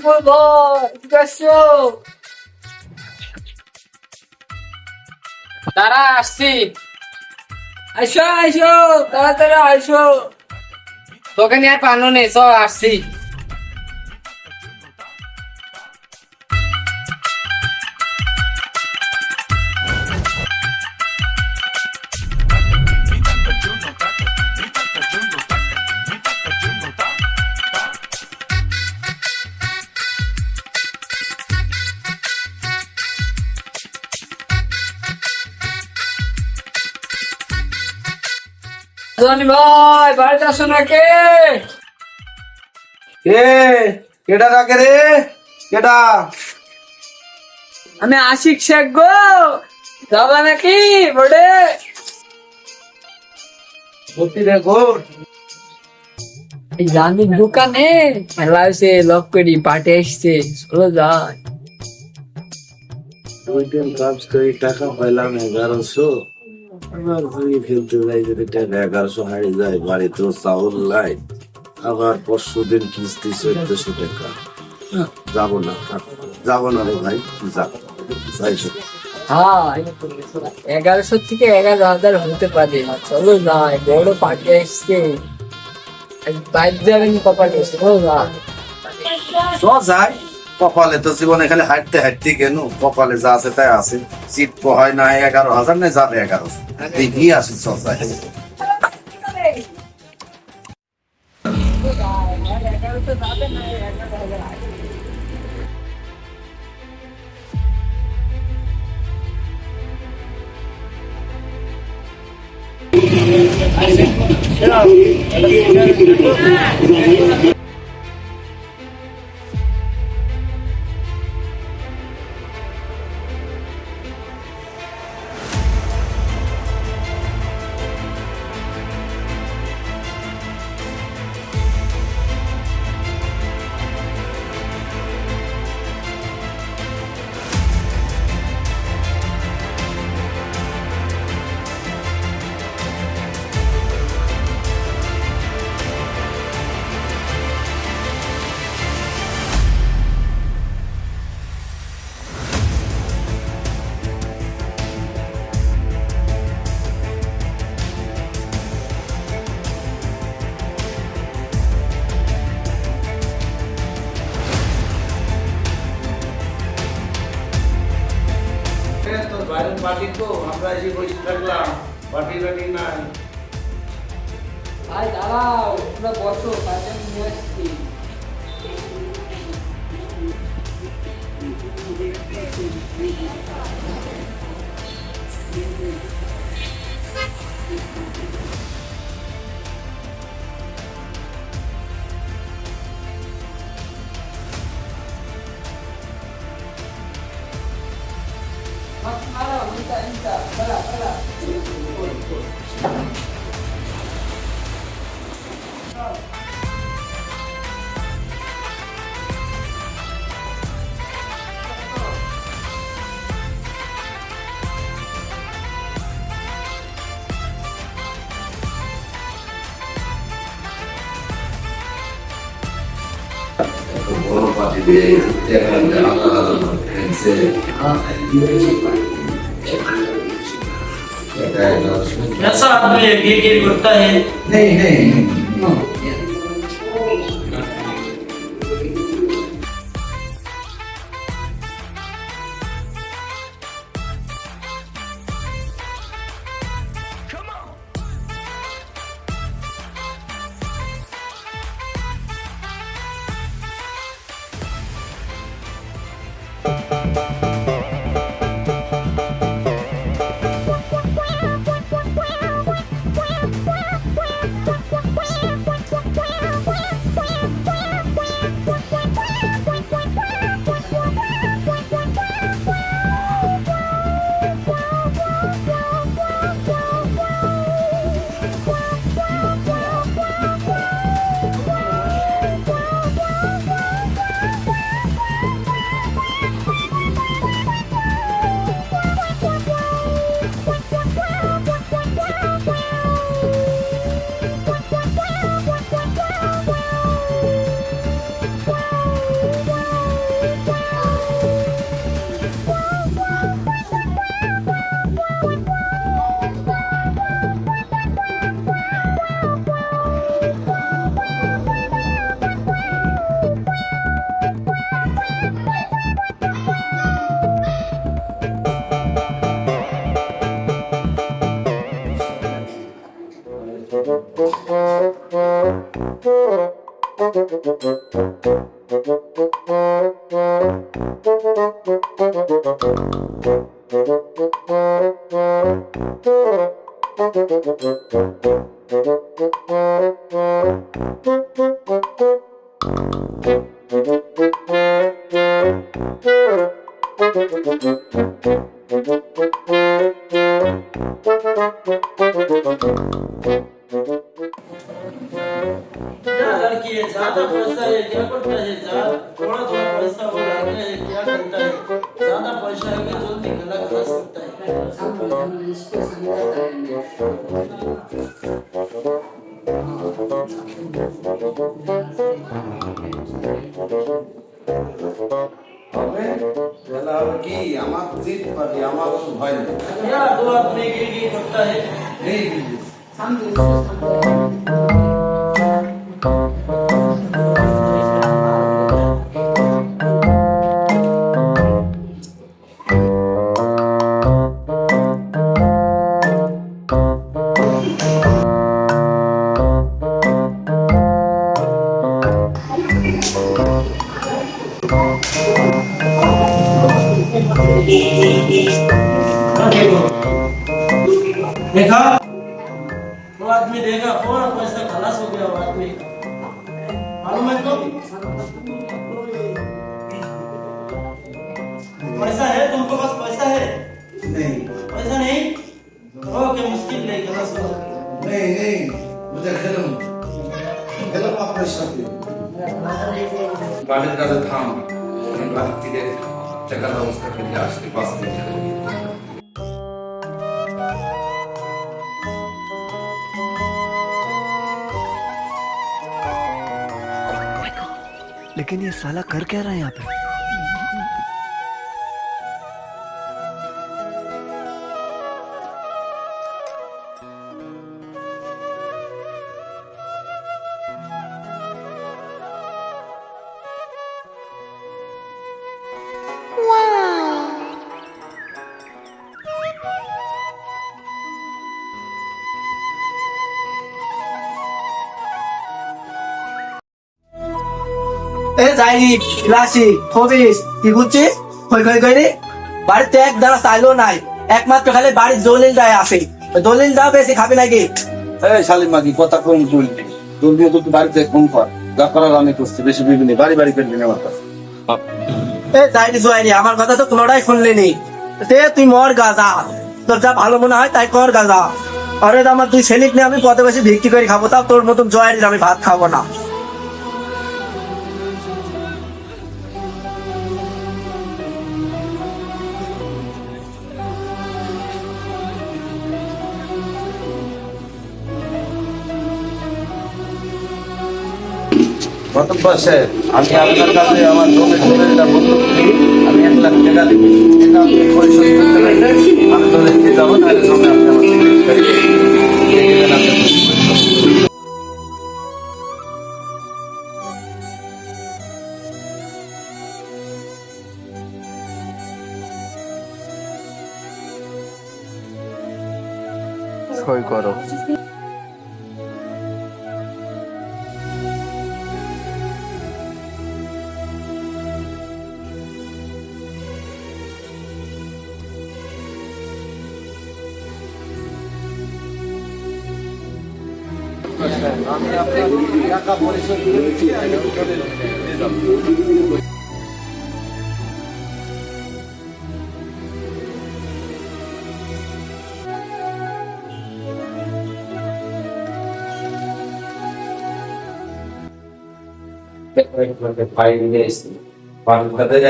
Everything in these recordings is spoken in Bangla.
বিপুল ভাই ঠিক আছো? তারা আসছি। আইসো আইসো তাড়াতাড়ি আইসো। তোকে নিয়ে আর পানো নেই, চ আসছি। জনি ভাই বাড়িতে আসো না কে? কে কেডা ডাকে রে? কেডা? আমি আশিক শেখ গো, যাবা নাকি বড়ে? সত্যি রে গোর? এই জানির দোকানে খেলা হয়েছে, লক করি পার্টি এসছে, চলো যাই। ওই দিন কাজ করে টাকা পাইলাম 1100, আবার ঘুরি ফেলতে যাই যদি টাকা 1100 হারিয়ে যায়, বাড়িতেও চাউল নাই, আবার পরশু দিন কিস্তি 1400 টাকা। যাবো না, যাবো না রে ভাই, যাইছো। হ্যাঁ 1100 থেকে 11,000 হতে পারে, চলো যাই, বড় পার্টি এসছে, বাইর যাবেন কপালে, চলো যাই। চ যাই, কপালে তো জীবনে খালি হাঁটতে হাঁটতে কেন, কপালে যা আছে তাই আছে। সিট পোহায় না 11,000, না যাবে 1100, দেখি আসি, চ যাই। বাইরের পার্টি তো আমরা এসে বসে থাকলাম, পার্টি টাটি নাই। ভাই দাঁড়াও, তোমরা বসো, কাজে আমি নিয়ে আসছি। বড় পার্টি দিয়ে আলাদা আলাদা ফ্রেন্ডসে ऐसा आदमी है ये करता है। नहीं नहीं क्या लड़की है, ज्यादा पैसा है, क्या करता है, थोड़ा थोड़ा पैसा वो लाता है, क्या करता है, ज्यादा पैसा है कि जल्दी गला खा सकता है। হবে তাহলে হবে কি আমার জিত পারি আমার তো ভয় নেই क्या दो आदमी गिर करता है। এই देखा वो आदमी देखा पूरा पैसा खलास हो गया वो आदमी मालूम है तुमको पैसा है तुमको पास पैसा है नहीं पैसा नहीं ओके मुश्किल नहीं खलास हो नहीं नहीं मुझे खेलूं আপনার সাথে বাড়ির কাছে থাম আমি বাড়ি থেকে টাকার ব্যবস্থা করে আসতে 5 মিনিট लेकिन ये साला कर क्या रहा है यहाँ पे? এ যাইনি রাশি খবিস কি বুঝছিস কই কই কই রে বাড়িতে এক দাঁড়া চাইলো নাই একমাত্র খালি বাড়ির দলিল দেয় আসে ওই দলিল দাও বেশি খাবি নাকি এই শালিম মাগি কথা কম বলবি জলদি তো বাড়িতে ফোন কর যা করার আমি করছি বেশি বিবি নেই বাড়ি বাড়ি করবি না আমার কাছে এ যাইনি জোয়াইনি আমার কথা তো কোনোটাই শুনলি নি সে তুই মর গাজা তোর যা ভালো মনে হয় তাই কর গাজা আরে আমার তুই ছেলিক নিয়ে আমি পথে বসে ভিক্ষি করে খাবো তাও তোর মতন জয়ের আমি ভাত খাবো না গত মাসে আমি আপনার কাছে আমার জমির দলিলটা বন্ধ করি আমি 1 লাখ টাকা দিব এটা আপনি পরিশোধ করতে পারলে আমি দলিল দিয়ে যাবো নাহলে জমি আপনি আমার থেকে দিবেন আপনি সই করো। আমি আপনার টাকা পরিশোধ করে দিচ্ছি দলিল দিয়ে যাবো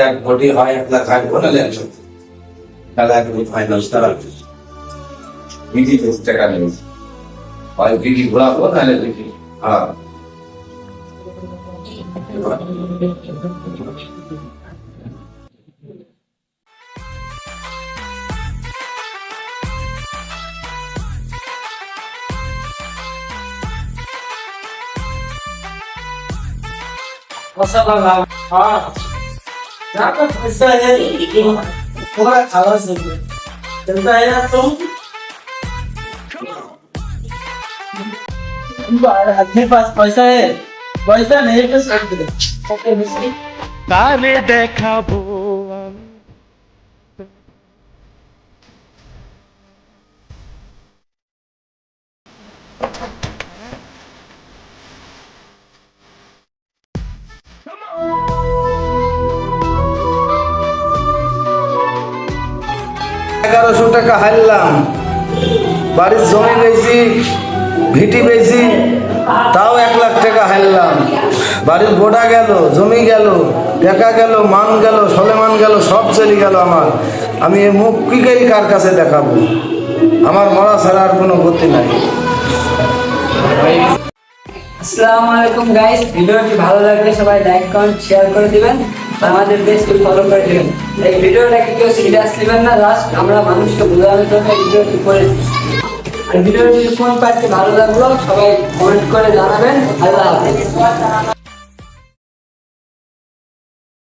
এক কোটি হয় 1 লাখ হয় বলে 100 তাহলে ফাইনাল তারা বিধি টাকা নেই হয় বিধি ঘোরাবো নাহলে বিধি হ্যাঁ हाँ ज्यादा पैसा है पूरा खलास हो गया चलता है ना तुम तुम्हारे पास पैसा है পয়সা নেই একটু সাইড দিলে কারে দেখাবো এগারোশো টাকা হারলাম, বাড়ির জমি বেশি, ভিটি বেশি, তাও 1,00,000 টাকা হারলাম। বাড়ির বোড়া গেল, জমি গেল, টাকা গেল, মান গেল, সলেমান গেল, সব চলে গেল আমার। আমি এ মুখ কি করি কার কাছে দেখাবো? আমার মরা ছাড়া আর কোনো গতি নাই। আসসালামু আলাইকুম গাইস, ভিডিওটি ভালো লাগলে সবাই লাইক কমেন্ট শেয়ার করে দিবেন, আমাদের পেজটি ফলো করে দিবেন। এই ভিডিওটাকে কেউ সিরিয়াস নেবেন না, জাস্ট আমরা মানুষকে বোঝানোর জন্য এই ভিডিওটি করেছি। আর ভিডিওটি কোন পার্টটি ভালো লাগলো সবাই কমেন্ট করে জানাবেন। আল্লাহ হাফেজ।